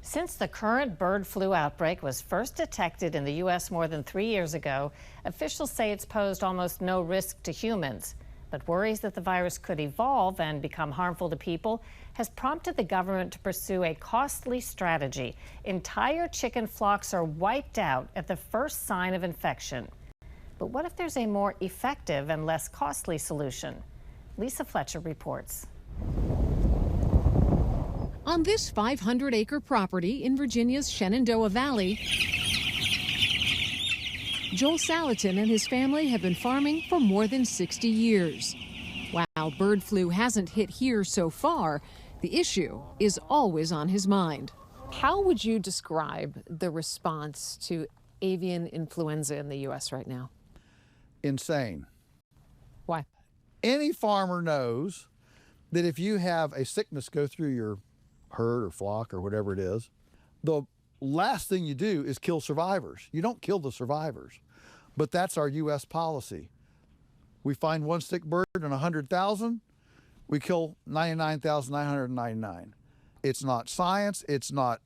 Since the current bird flu outbreak was first detected in the U.S. more than 3 years ago, officials say it's posed almost no risk to humans. But worries that the virus could evolve and become harmful to people has prompted the government to pursue a costly strategy. Entire chicken flocks are wiped out at the first sign of infection. But what if there's a more effective and less costly solution? Lisa Fletcher reports. On this 500-acre property in Virginia's Shenandoah Valley, Joel Salatin and his family have been farming for more than 60 years. While bird flu hasn't hit here so far, the issue is always on his mind. How would you describe the response to avian influenza in the U.S. right now? Insane. Why? Any farmer knows that if you have a sickness go through your herd or flock or whatever it is, the last thing you do is kill survivors. You don't kill the survivors. But that's our U.S. policy. We find one sick bird in 100,000, we kill 99,999. It's not science, it's not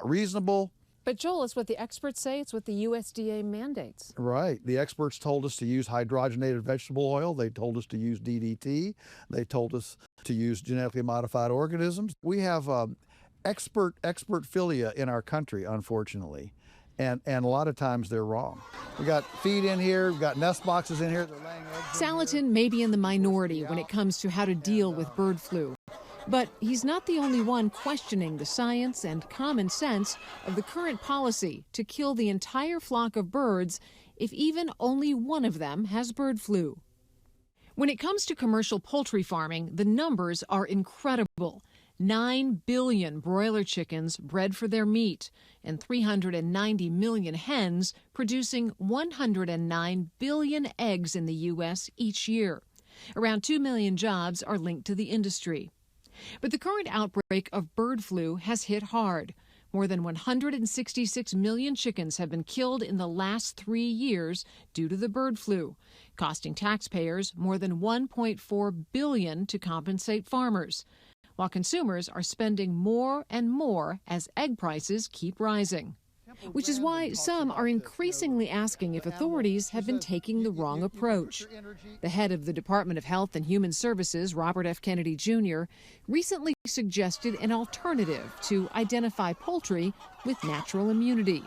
reasonable. But Joel, it's what the experts say, it's what the USDA mandates. Right. The experts told us to use hydrogenated vegetable oil. They told us to use DDT. They told us to use genetically modified organisms. We have expert philia in our country, unfortunately. And a lot of times they're wrong. We got feed in here, we've got nest boxes in here. They're laying eggs. Salatin may be in the minority when it comes to how to deal with bird flu. But he's not the only one questioning the science and common sense of the current policy to kill the entire flock of birds if even only one of them has bird flu. When it comes to commercial poultry farming, the numbers are incredible. 9 billion broiler chickens bred for their meat and 390 million hens producing 109 billion eggs in the U.S. each year. Around 2 million jobs are linked to the industry. But the current outbreak of bird flu has hit hard. More than 166 million chickens have been killed in the last 3 years due to the bird flu, costing taxpayers more than $1.4 billion to compensate farmers, while consumers are spending more and more as egg prices keep rising. Which is why some are increasingly asking if authorities have been taking the wrong approach. The head of the Department of Health and Human Services, Robert F. Kennedy Jr., recently suggested an alternative to identify poultry with natural immunity.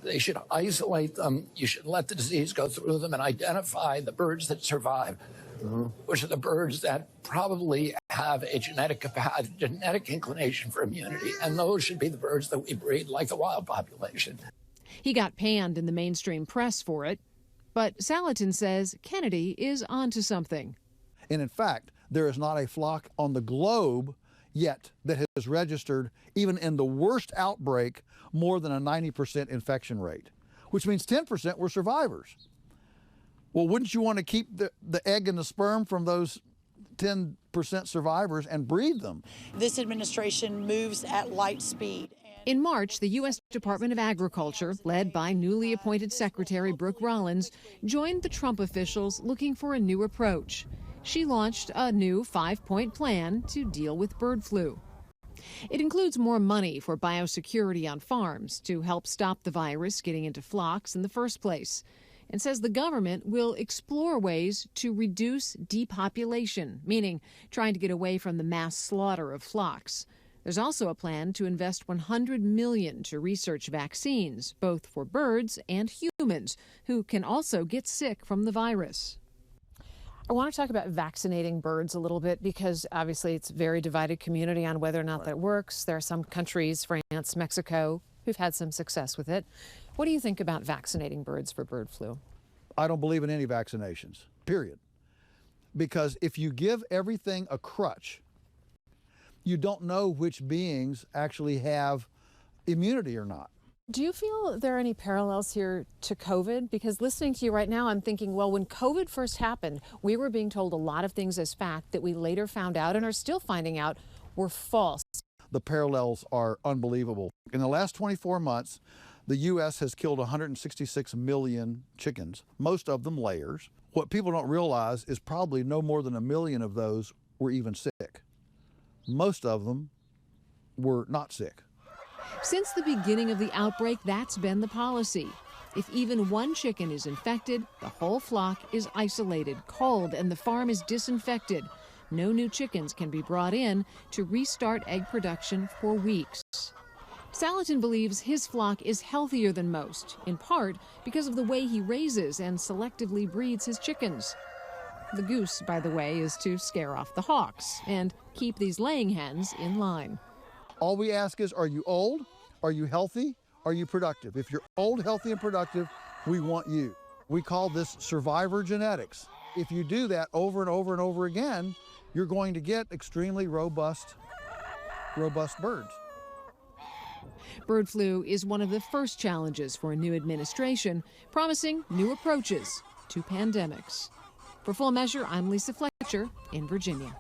They should isolate them. You should let the disease go through them and identify the birds that survive, which are the birds that probably have a genetic inclination for immunity, and those should be the birds that we breed like the wild population. He got panned in the mainstream press for it, but Salatin says Kennedy is onto something. And in fact, there is not a flock on the globe yet that has registered, even in the worst outbreak, more than a 90% infection rate, which means 10% were survivors. Well, wouldn't you want to keep the egg and the sperm from those 10% survivors and breed them? This administration moves at light speed. In March, the U.S. Department of Agriculture, led by newly appointed Secretary Brooke Rollins, joined the Trump officials looking for a new approach. She launched a new 5-point plan to deal with bird flu. It includes more money for biosecurity on farms to help stop the virus getting into flocks in the first place, and says the government will explore ways to reduce depopulation, meaning trying to get away from the mass slaughter of flocks. There's also a plan to invest $100 million to research vaccines, both for birds and humans, who can also get sick from the virus. I want to talk about vaccinating birds a little bit because obviously it's a very divided community on whether or not that works. There are some countries, France, Mexico, who've had some success with it. What do you think about vaccinating birds for bird flu? I don't believe in any vaccinations, period. Because if you give everything a crutch, you don't know which beings actually have immunity or not. Do you feel there are any parallels here to COVID? Because listening to you right now, I'm thinking, well, when COVID first happened, we were being told a lot of things as fact that we later found out and are still finding out were false. The parallels are unbelievable. In the last 24 months, the U.S. has killed 166 million chickens, most of them layers. What people don't realize is probably no more than 1 million of those were even sick. Most of them were not sick. Since the beginning of the outbreak, that's been the policy. If even one chicken is infected, the whole flock is isolated, culled, and the farm is disinfected. No new chickens can be brought in to restart egg production for weeks. Salatin believes his flock is healthier than most, in part because of the way he raises and selectively breeds his chickens. The goose, by the way, is to scare off the hawks and keep these laying hens in line. All we ask is, are you old? Are you healthy? Are you productive? If you're old, healthy, and productive, we want you. We call this survivor genetics. If you do that over and over and over again, you're going to get extremely robust birds. Bird flu is one of the first challenges for a new administration, promising new approaches to pandemics. For Full Measure, I'm Lisa Fletcher in Virginia.